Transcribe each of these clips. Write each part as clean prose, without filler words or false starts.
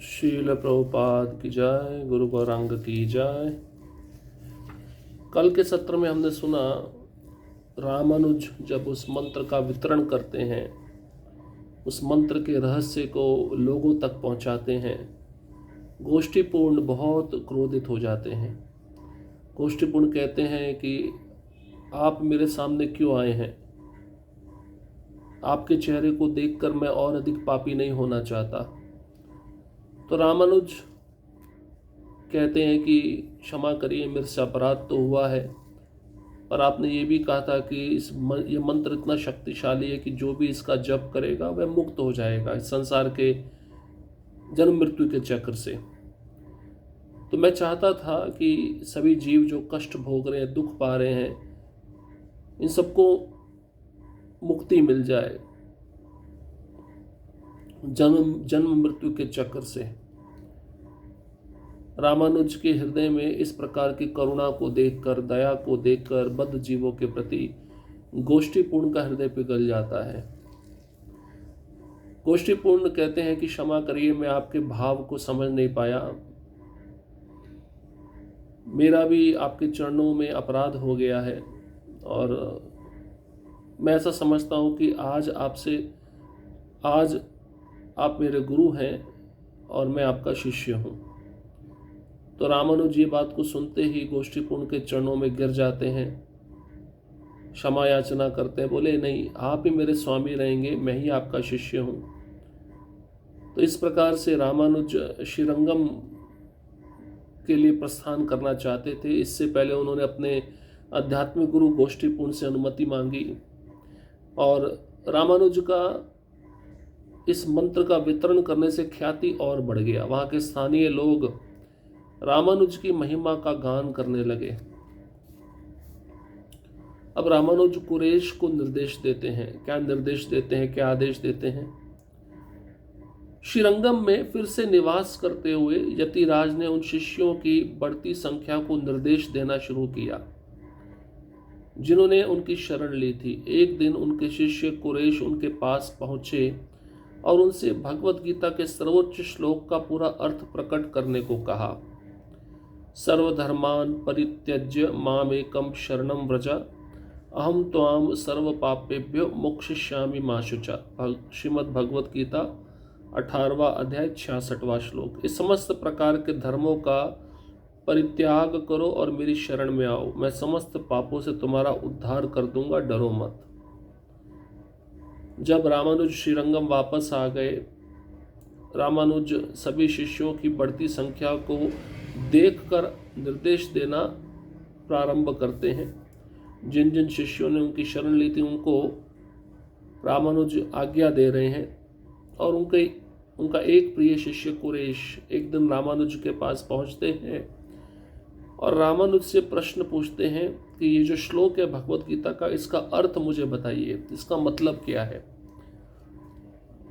शील प्रभुपाद की जय, गुरु गौरांग की जय। कल के सत्र में हमने सुना रामानुज जब उस मंत्र का वितरण करते हैं, उस मंत्र के रहस्य को लोगों तक पहुंचाते हैं, गोष्ठीपूर्ण बहुत क्रोधित हो जाते हैं। गोष्ठीपूर्ण कहते हैं कि आप मेरे सामने क्यों आए हैं? आपके चेहरे को देखकर मैं और अधिक पापी नहीं होना चाहता। तो रामानुज कहते हैं कि क्षमा करिए, मेरे से अपराध तो हुआ है, पर आपने ये भी कहा था कि ये मंत्र इतना शक्तिशाली है कि जो भी इसका जप करेगा वह मुक्त हो जाएगा इस संसार के जन्म मृत्यु के चक्र से। तो मैं चाहता था कि सभी जीव जो कष्ट भोग रहे हैं, दुख पा रहे हैं, इन सबको मुक्ति मिल जाए जन्म मृत्यु के चक्र से। रामानुज के हृदय में इस प्रकार की करुणा को देखकर, दया को देखकर बद्ध जीवों के प्रति गोष्ठीपूर्ण का हृदय पिघल जाता है। गोष्ठीपूर्ण कहते हैं कि क्षमा करिए, मैं आपके भाव को समझ नहीं पाया, मेरा भी आपके चरणों में अपराध हो गया है और मैं ऐसा समझता हूँ कि आज आप मेरे गुरु हैं और मैं आपका शिष्य हूँ। तो रामानुज ये बात को सुनते ही गोष्ठीपूर्ण के चरणों में गिर जाते हैं, क्षमा याचना करते हैं, बोले नहीं, आप ही मेरे स्वामी रहेंगे, मैं ही आपका शिष्य हूँ। तो इस प्रकार से रामानुज श्रीरंगम के लिए प्रस्थान करना चाहते थे। इससे पहले उन्होंने अपने आध्यात्मिक गुरु गोष्ठीपूर्ण से अनुमति मांगी और रामानुज का इस मंत्र का वितरण करने से ख्याति और बढ़ गया। वहाँ के स्थानीय लोग रामानुज की महिमा का गान करने लगे। अब रामानुज कुरेश को निर्देश देते हैं। क्या निर्देश देते हैं, क्या आदेश देते हैं? श्रीरंगम में फिर से निवास करते हुए यतिराज ने उन शिष्यों की बढ़ती संख्या को निर्देश देना शुरू किया जिन्होंने उनकी शरण ली थी। एक दिन उनके शिष्य कुरेश उनके पास पहुंचे और उनसे भगवत गीता के सर्वोच्च श्लोक का पूरा अर्थ प्रकट करने को कहा। सर्वधर्मान परित्यज्य मामेकं शरणं व्रज, अहम त्वाम सर्व पापेभ्यो मोक्षयिष्यामि मा शुचा। श्रीमद् भगवत गीता 18वां अध्याय 66वां श्लोक। इस समस्त प्रकार के धर्मों का परित्याग करो और मेरी शरण में आओ, मैं समस्त पापों से तुम्हारा उद्धार कर दूंगा, डरो मत। जब रामानुज श्रीरंगम वापस आ गए, रामानुज सभी शिष्यों की बढ़ती संख्या को देखकर निर्देश देना प्रारंभ करते हैं। जिन जिन शिष्यों ने उनकी शरण ली थी उनको रामानुज आज्ञा दे रहे हैं और उनका एक प्रिय शिष्य कुरेश एक दिन रामानुज के पास पहुंचते हैं और रामानुज से प्रश्न पूछते हैं कि ये जो श्लोक है भगवत गीता का, इसका अर्थ मुझे बताइए, इसका मतलब क्या है।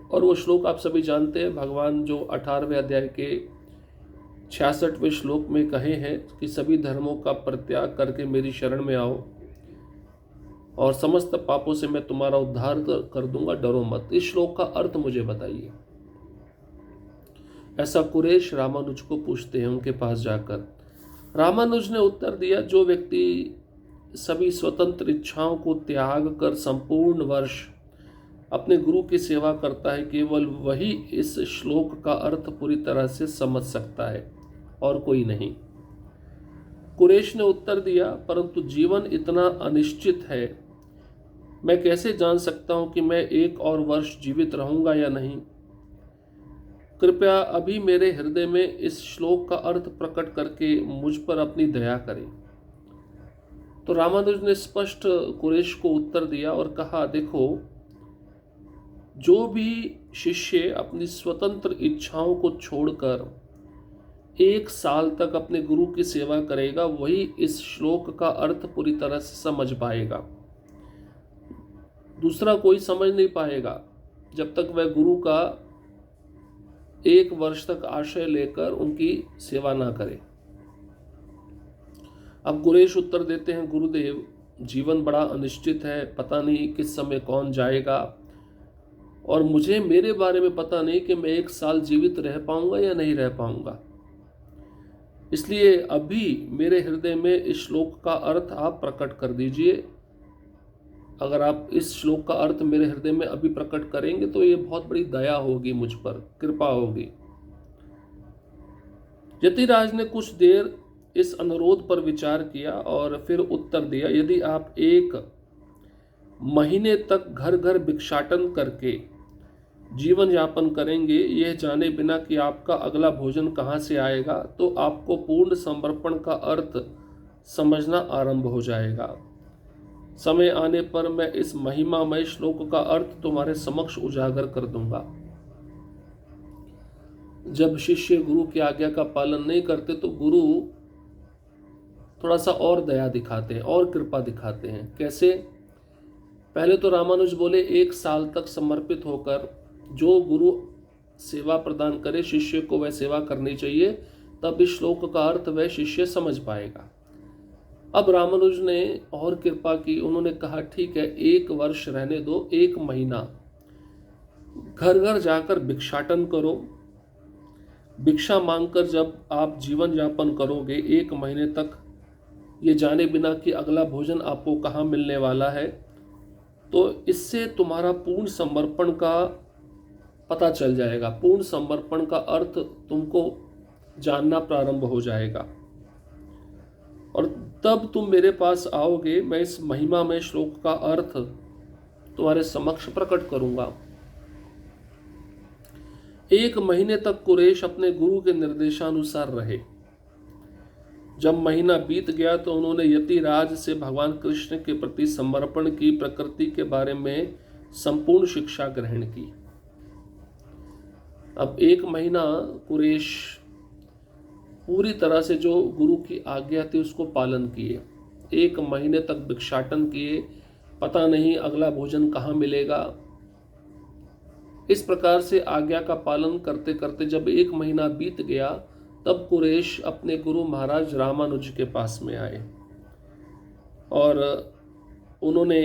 और वो श्लोक आप सभी जानते हैं, भगवान जो 18वें अध्याय के 66वें श्लोक में कहे हैं कि सभी धर्मों का परित्याग करके मेरी शरण में आओ और समस्त पापों से मैं तुम्हारा उद्धार कर दूंगा, डरो मत। इस श्लोक का अर्थ मुझे बताइए। ऐसा कुरेश रामानुज को पूछते हैं उनके पास जाकर। रामानुज ने उत्तर दिया, जो व्यक्ति सभी स्वतंत्र इच्छाओं को त्याग कर संपूर्ण वर्ष अपने गुरु की सेवा करता है, केवल वही इस श्लोक का अर्थ पूरी तरह से समझ सकता है और कोई नहीं। कुरेश ने उत्तर दिया, परंतु जीवन इतना अनिश्चित है, मैं कैसे जान सकता हूं कि मैं एक और वर्ष जीवित रहूंगा या नहीं। कृपया अभी मेरे हृदय में इस श्लोक का अर्थ प्रकट करके मुझ पर अपनी दया करें। तो रामानुज ने स्पष्ट कुरेश को उत्तर दिया और कहा, देखो, जो भी शिष्य अपनी स्वतंत्र इच्छाओं को छोड़कर 1 साल तक अपने गुरु की सेवा करेगा, वही इस श्लोक का अर्थ पूरी तरह से समझ पाएगा। दूसरा कोई समझ नहीं पाएगा जब तक वह गुरु का 1 वर्ष तक आश्रय लेकर उनकी सेवा ना करे। अब कुरेश उत्तर देते हैं, गुरुदेव, जीवन बड़ा अनिश्चित है, पता नहीं किस समय कौन जाएगा, और मुझे मेरे बारे में पता नहीं कि मैं 1 साल जीवित रह पाऊंगा या नहीं रह पाऊंगा। इसलिए अभी मेरे हृदय में इस श्लोक का अर्थ आप प्रकट कर दीजिए। अगर आप इस श्लोक का अर्थ मेरे हृदय में अभी प्रकट करेंगे तो ये बहुत बड़ी दया होगी, मुझ पर कृपा होगी। यतिराज ने कुछ देर इस अनुरोध पर विचार किया और फिर उत्तर दिया, यदि आप 1 महीने तक घर घर भिक्षाटन करके जीवन यापन करेंगे, यह जाने बिना कि आपका अगला भोजन कहाँ से आएगा, तो आपको पूर्ण समर्पण का अर्थ समझना आरंभ हो जाएगा। समय आने पर मैं इस महिमामय श्लोक का अर्थ तुम्हारे समक्ष उजागर कर दूंगा। जब शिष्य गुरु की आज्ञा का पालन नहीं करते तो गुरु थोड़ा सा और दया दिखाते हैं और कृपा दिखाते हैं। कैसे? पहले तो रामानुज बोले 1 साल तक समर्पित होकर जो गुरु सेवा प्रदान करे शिष्य को वह सेवा करनी चाहिए, तब इस श्लोक का अर्थ वह शिष्य समझ पाएगा। अब रामानुज ने और कृपा की, उन्होंने कहा ठीक है 1 वर्ष रहने दो, 1 महीना घर घर जाकर भिक्षाटन करो। भिक्षा मांगकर जब आप जीवन यापन करोगे 1 महीने तक, ये जाने बिना कि अगला भोजन आपको कहाँ मिलने वाला है, तो इससे तुम्हारा पूर्ण समर्पण का पता चल जाएगा। पूर्ण समर्पण का अर्थ तुमको जानना प्रारंभ हो जाएगा और तब तुम मेरे पास आओगे। मैं इस महिमा में श्लोक का अर्थ तुम्हारे समक्ष प्रकट करूंगा। 1 महीने तक कुरैश अपने गुरु के निर्देशानुसार रहे। जब महीना बीत गया तो उन्होंने यतिराज से भगवान कृष्ण के प्रति समर्पण की प्रकृति के बारे में संपूर्ण शिक्षा ग्रहण की। अब 1 महीना कुरैश पूरी तरह से जो गुरु की आज्ञा थी उसको पालन किए। 1 महीने तक भिक्षाटन किए, पता नहीं अगला भोजन कहाँ मिलेगा। इस प्रकार से आज्ञा का पालन करते करते जब 1 महीना बीत गया, तब कुरैश अपने गुरु महाराज रामानुज के पास में आए और उन्होंने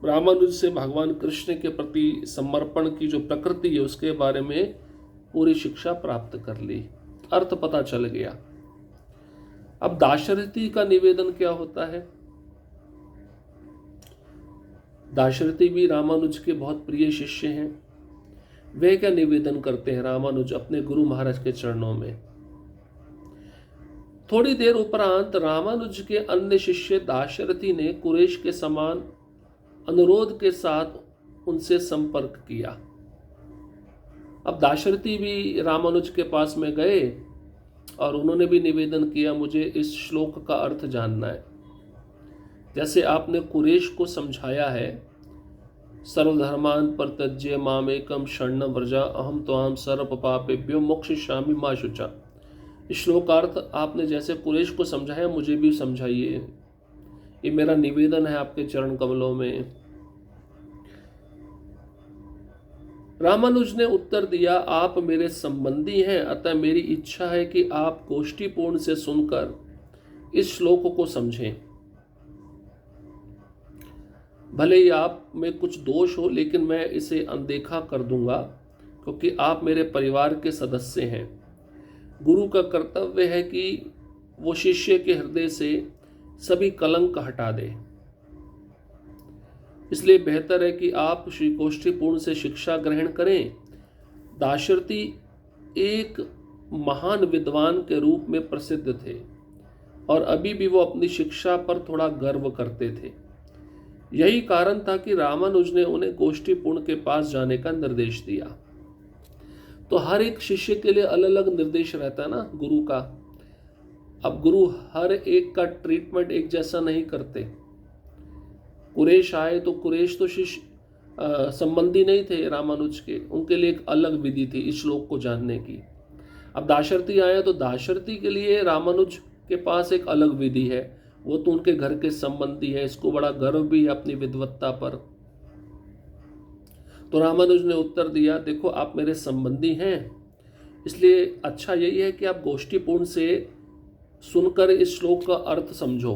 रामानुज से भगवान कृष्ण के प्रति समर्पण की जो प्रकृति है उसके बारे में पूरी शिक्षा प्राप्त कर ली। अर्थ पता चल गया। अब दाशरथी का निवेदन क्या होता है? दाशरथी भी रामानुज के बहुत प्रिय शिष्य हैं। वे क्या निवेदन करते हैं रामानुज अपने गुरु महाराज के चरणों में? थोड़ी देर उपरांत रामानुज के अन्य शिष्य दाशरथी ने कुरैश के समान अनुरोध के साथ उनसे संपर्क किया। अब दाशरथी भी रामानुज के पास में गए और उन्होंने भी निवेदन किया, मुझे इस श्लोक का अर्थ जानना है। जैसे आपने कुरैश को समझाया है, सर्वधर्मान परित्यज्य मामेकम शरणं व्रज अहम त्वां सर्व पापेभ्यो मोक्षयिष्यामि मा शुचा। इस श्लोकार्थ आपने जैसे कुरैश को समझाया, मुझे भी समझाइए। ये मेरा निवेदन है आपके चरण कमलों में। रामानुज ने उत्तर दिया, आप मेरे संबंधी हैं, अतः मेरी इच्छा है कि आप गोष्ठीपूर्ण से सुनकर इस श्लोक को समझें। भले ही आप में कुछ दोष हो, लेकिन मैं इसे अनदेखा कर दूंगा क्योंकि आप मेरे परिवार के सदस्य हैं। गुरु का कर्तव्य है कि वो शिष्य के हृदय से सभी कलंक हटा दे। इसलिए बेहतर है कि आप श्री गोष्ठीपूर्ण से शिक्षा ग्रहण करें। दाशरथी एक महान विद्वान के रूप में प्रसिद्ध थे और अभी भी वो अपनी शिक्षा पर थोड़ा गर्व करते थे। यही कारण था कि रामानुज ने उन्हें गोष्ठीपूर्ण के पास जाने का निर्देश दिया। तो हर एक शिष्य के लिए अलग अलग निर्देश रहता है ना गुरु का। अब गुरु हर एक का ट्रीटमेंट एक जैसा नहीं करते। कुरैश आए तो कुरैश तो शिष्य संबंधी नहीं थे रामानुज के, उनके लिए एक अलग विधि थी इस श्लोक को जानने की। अब दाशरथी आए तो दाशरथी के लिए रामानुज के पास एक अलग विधि है, वो तो उनके घर के संबंधी है, इसको बड़ा गर्व भी है अपनी विद्वत्ता पर। तो रामानुज ने उत्तर दिया, देखो आप मेरे संबंधी हैं, इसलिए अच्छा यही है कि आप गोष्ठीपूर्ण से सुनकर इस श्लोक का अर्थ समझो।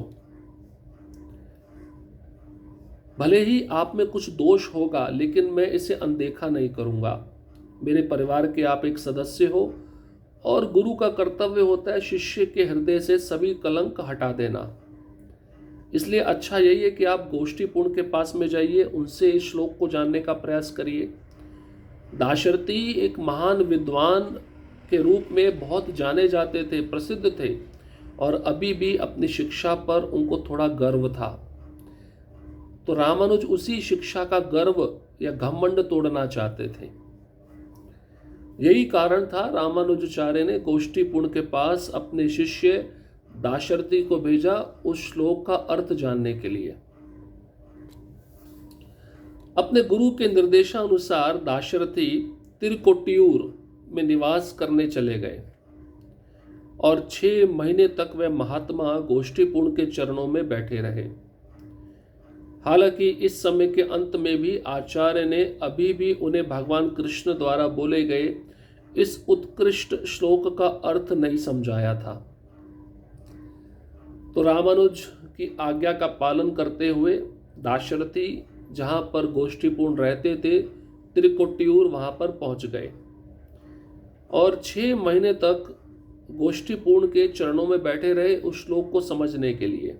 भले ही आप में कुछ दोष होगा, लेकिन मैं इसे अनदेखा नहीं करूँगा। मेरे परिवार के आप एक सदस्य हो और गुरु का कर्तव्य होता है शिष्य के हृदय से सभी कलंक हटा देना। इसलिए अच्छा यही है कि आप गोष्ठीपूर्ण के पास में जाइए, उनसे इस श्लोक को जानने का प्रयास करिए। दाशरथी एक महान विद्वान के रूप में बहुत जाने जाते थे, प्रसिद्ध थे, और अभी भी अपनी शिक्षा पर उनको थोड़ा गर्व था। तो रामानुज उसी शिक्षा का गर्व या घमंड तोड़ना चाहते थे। यही कारण था रामानुजाचार्य ने गोष्ठीपूर्ण के पास अपने शिष्य दाशरथी को भेजा उस श्लोक का अर्थ जानने के लिए। अपने गुरु के निर्देशानुसार दाशरथी तिरकोट्टियूर में निवास करने चले गए और 6 महीने तक वह महात्मा गोष्ठीपूर्ण के चरणों में बैठे रहे। हालांकि इस समय के अंत में भी आचार्य ने अभी भी उन्हें भगवान कृष्ण द्वारा बोले गए इस उत्कृष्ट श्लोक का अर्थ नहीं समझाया था। तो रामानुज की आज्ञा का पालन करते हुए दाशरथी जहाँ पर गोष्ठीपूर्ण रहते थे तिरकोट्टियूर वहाँ पर पहुँच गए और 6 महीने तक गोष्ठीपूर्ण के चरणों में बैठे रहे उस श्लोक को समझने के लिए।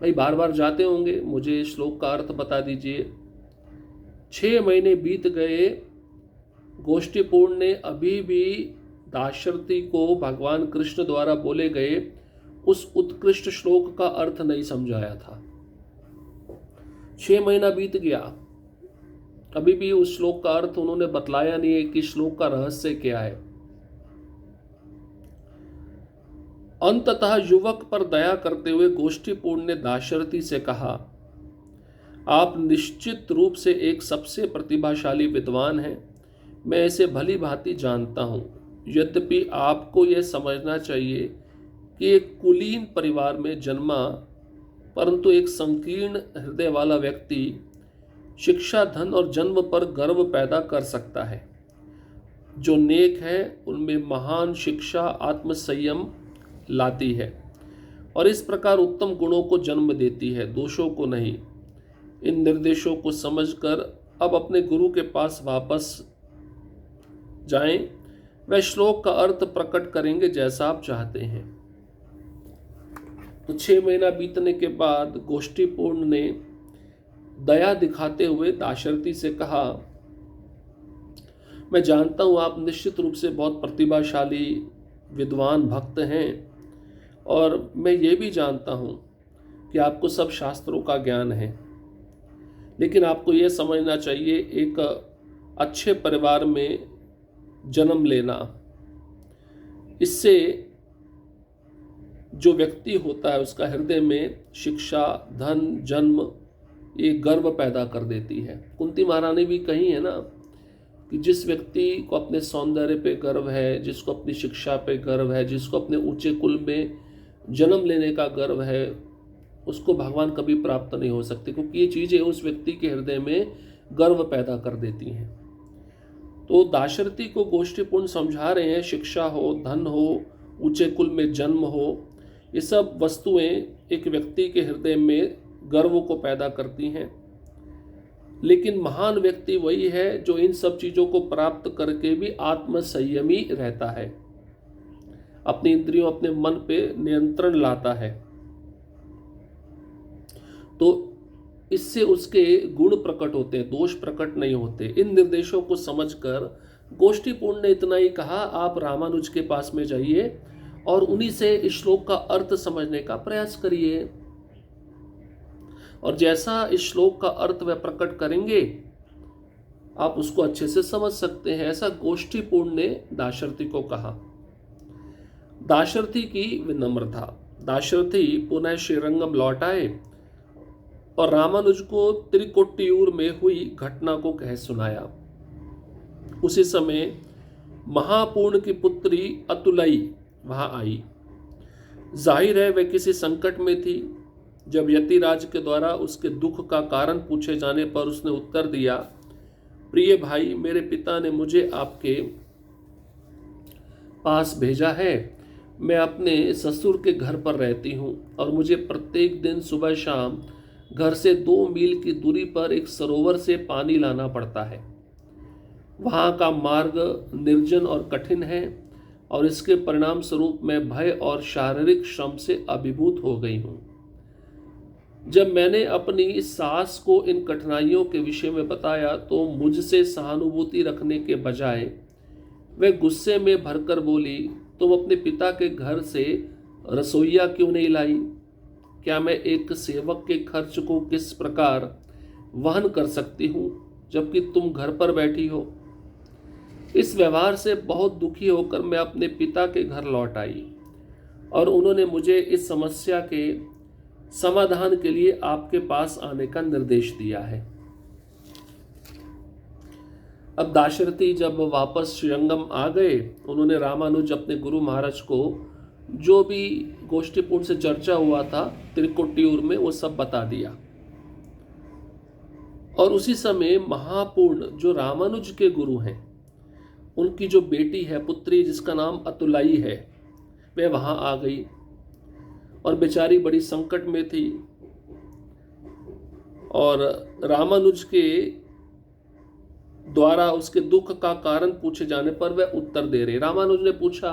भाई बार बार जाते होंगे, मुझे श्लोक का अर्थ बता दीजिए। 6 महीने बीत गए, गोष्ठीपूर्ण ने अभी भी दाशरथी को भगवान कृष्ण द्वारा बोले गए उस उत्कृष्ट श्लोक का अर्थ नहीं समझाया था। 6 महीना बीत गया, अभी भी उस श्लोक का अर्थ उन्होंने बतलाया नहीं है कि श्लोक का रहस्य क्या है। अंततः युवक पर दया करते हुए गोष्ठीपूर्ण ने दाशरथी से कहा, आप निश्चित रूप से एक सबसे प्रतिभाशाली विद्वान हैं, मैं इसे भली भांति जानता हूँ। यद्यपि आपको यह समझना चाहिए कि एक कुलीन परिवार में जन्मा परंतु एक संकीर्ण हृदय वाला व्यक्ति शिक्षा, धन और जन्म पर गर्व पैदा कर सकता है। जो नेक है उनमें महान शिक्षा आत्मसंयम लाती है और इस प्रकार उत्तम गुणों को जन्म देती है, दोषों को नहीं। इन निर्देशों को समझकर अब अपने गुरु के पास वापस जाएं, वह श्लोक का अर्थ प्रकट करेंगे जैसा आप चाहते हैं। तो 6 महीना बीतने के बाद गोष्ठीपूर्ण ने दया दिखाते हुए दाशरथी से कहा, मैं जानता हूँ आप निश्चित रूप से बहुत प्रतिभाशाली विद्वान भक्त हैं और मैं ये भी जानता हूँ कि आपको सब शास्त्रों का ज्ञान है, लेकिन आपको ये समझना चाहिए एक अच्छे परिवार में जन्म लेना, इससे जो व्यक्ति होता है उसका हृदय में शिक्षा, धन, जन्म ये गर्व पैदा कर देती है। कुंती महारानी भी कही है ना कि जिस व्यक्ति को अपने सौंदर्य पे गर्व है, जिसको अपनी शिक्षा पे गर्व है, जिसको अपने ऊंचे कुल में जन्म लेने का गर्व है, उसको भगवान कभी प्राप्त नहीं हो सकते, क्योंकि ये चीज़ें उस व्यक्ति के हृदय में गर्व पैदा कर देती हैं। तो दाशरथी को गोष्ठीपूर्ण समझा रहे हैं, शिक्षा हो, धन हो, ऊंचे कुल में जन्म हो, ये सब वस्तुएं एक व्यक्ति के हृदय में गर्व को पैदा करती हैं। लेकिन महान व्यक्ति वही है जो इन सब चीज़ों को प्राप्त करके भी आत्मसंयमी रहता है, अपनी इंद्रियों, अपने मन पे नियंत्रण लाता है। तो इससे उसके गुण प्रकट होते हैं, दोष प्रकट नहीं होते। इन निर्देशों को समझकर गोष्ठीपूर्ण ने इतना ही कहा, आप रामानुज के पास में जाइए और उन्हीं से इस श्लोक का अर्थ समझने का प्रयास करिए, और जैसा इस श्लोक का अर्थ वह प्रकट करेंगे आप उसको अच्छे से समझ सकते हैं। ऐसा गोष्ठीपूर्ण ने दाशरथी को कहा। दाशरथी की विनम्रता। दाशरथी पुनः श्रीरंगम लौट आए और रामानुज को तिरकोट्टियूर में हुई घटना को कह सुनाया। उसी समय महापूर्ण की पुत्री अतुलई वहां आई। जाहिर है वह किसी संकट में थी। जब यतिराज के द्वारा उसके दुख का कारण पूछे जाने पर उसने उत्तर दिया, प्रिय भाई, मेरे पिता ने मुझे आपके पास भेजा है। मैं अपने ससुर के घर पर रहती हूँ और मुझे प्रत्येक दिन सुबह शाम घर से 2 मील की दूरी पर एक सरोवर से पानी लाना पड़ता है। वहाँ का मार्ग निर्जन और कठिन है और इसके परिणाम स्वरूप मैं भय और शारीरिक श्रम से अभिभूत हो गई हूँ। जब मैंने अपनी सास को इन कठिनाइयों के विषय में बताया तो मुझसे सहानुभूति रखने के बजाय वह गुस्से में भरकर बोली, तुम अपने पिता के घर से रसोइया क्यों नहीं लाई? क्या मैं एक सेवक के खर्च को किस प्रकार वहन कर सकती हूँ जबकि तुम घर पर बैठी हो? इस व्यवहार से बहुत दुखी होकर मैं अपने पिता के घर लौट आई और उन्होंने मुझे इस समस्या के समाधान के लिए आपके पास आने का निर्देश दिया है। अब दाशरथी जब वापस श्रीरंगम आ गए, उन्होंने रामानुज अपने गुरु महाराज को जो भी गोष्ठीपूर्ण से चर्चा हुआ था त्रिकोटियूर में वो सब बता दिया। और उसी समय महापूर्ण जो रामानुज के गुरु हैं, उनकी जो बेटी है, पुत्री जिसका नाम अतुलाई है, वह वहां आ गई और बेचारी बड़ी संकट में थी। और रामानुज के द्वारा उसके दुख का कारण पूछे जाने पर वह उत्तर दे रही। रामानुज ने पूछा,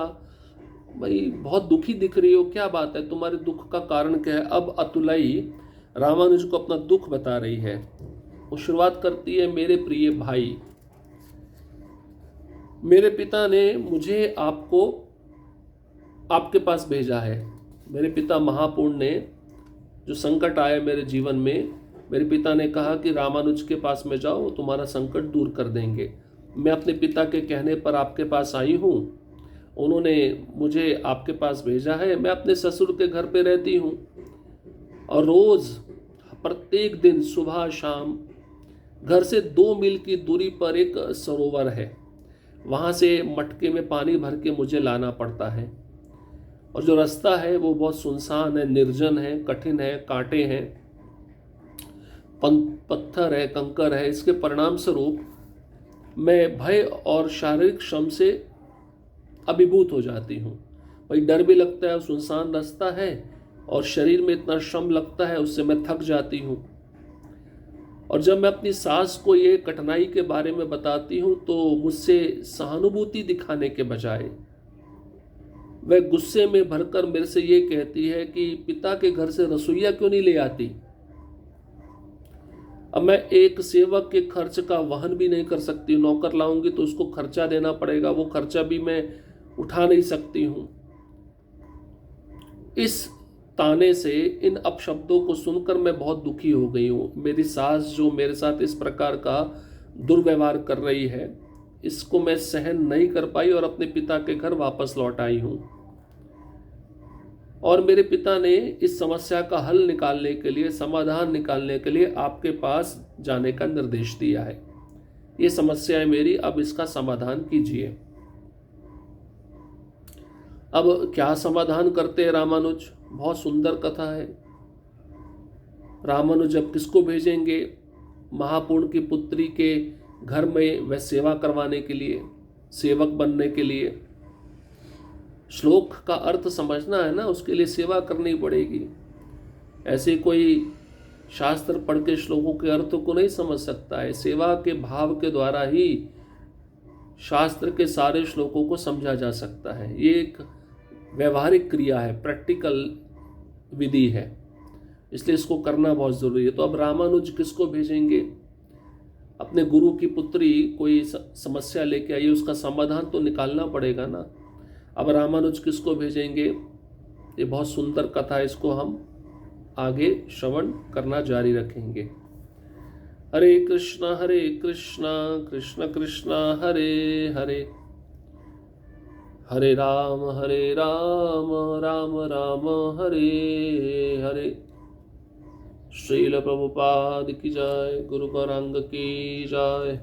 भाई बहुत दुखी दिख रही हो, क्या बात है, तुम्हारे दुख का कारण क्या है? अब अतुलाई रामानुज को अपना दुख बता रही है। वो शुरुआत करती है, मेरे प्रिय भाई, मेरे पिता ने मुझे आपके पास भेजा है। मेरे पिता महापूर्ण ने, जो संकट आया मेरे जीवन में, मेरे पिता ने कहा कि रामानुज के पास में जाओ, वो तुम्हारा संकट दूर कर देंगे। मैं अपने पिता के कहने पर आपके पास आई हूँ। उन्होंने मुझे आपके पास भेजा है। मैं अपने ससुर के घर पे रहती हूँ और रोज़ प्रत्येक दिन सुबह शाम घर से 2 मील की दूरी पर एक सरोवर है, वहाँ से मटके में पानी भर के मुझे लाना पड़ता है। और जो रास्ता है वो बहुत सुनसान है, निर्जन है, कठिन है, कांटे हैं, पत्थर है, कंकर है। इसके परिणाम स्वरूप मैं भय और शारीरिक श्रम से अभिभूत हो जाती हूँ। भाई डर भी लगता है, सुनसान रास्ता है और शरीर में इतना श्रम लगता है, उससे मैं थक जाती हूँ। और जब मैं अपनी सास को ये कठिनाई के बारे में बताती हूँ तो मुझसे सहानुभूति दिखाने के बजाय वह गुस्से में भरकर मेरे से ये कहती है कि पिता के घर से रसोइया क्यों नहीं ले आती? अब मैं एक सेवक के खर्च का वहन भी नहीं कर सकती। नौकर लाऊंगी तो उसको खर्चा देना पड़ेगा, वो खर्चा भी मैं उठा नहीं सकती हूँ। इस ताने से, इन अपशब्दों को सुनकर मैं बहुत दुखी हो गई हूँ। मेरी सास जो मेरे साथ इस प्रकार का दुर्व्यवहार कर रही है, इसको मैं सहन नहीं कर पाई और अपने पिता के घर वापस लौट आई हूँ। और मेरे पिता ने इस समस्या का हल निकालने के लिए, समाधान निकालने के लिए आपके पास जाने का निर्देश दिया है। ये समस्या है मेरी, अब इसका समाधान कीजिए। अब क्या समाधान करते हैं रामानुज? बहुत सुंदर कथा है। रामानुज अब किसको भेजेंगे? महापूर्ण की पुत्री के घर में वह सेवा करवाने के लिए, सेवक बनने के लिए। श्लोक का अर्थ समझना है ना, उसके लिए सेवा करनी पड़ेगी। ऐसे कोई शास्त्र पढ़ के श्लोकों के अर्थ को नहीं समझ सकता है। सेवा के भाव के द्वारा ही शास्त्र के सारे श्लोकों को समझा जा सकता है। ये एक व्यवहारिक क्रिया है, प्रैक्टिकल विधि है, इसलिए इसको करना बहुत ज़रूरी है। तो अब रामानुज किसको भेजेंगे? अपने गुरु की पुत्री कोई समस्या लेके आई, उसका समाधान तो निकालना पड़ेगा ना। अब रामानुज किसको भेजेंगे? ये बहुत सुंदर कथा है, इसको हम आगे श्रवण करना जारी रखेंगे। हरे कृष्णा कृष्ण कृष्णा हरे हरे, हरे राम राम राम हरे हरे। श्रील प्रभुपाद की जय, गुरु गौरांग की जय।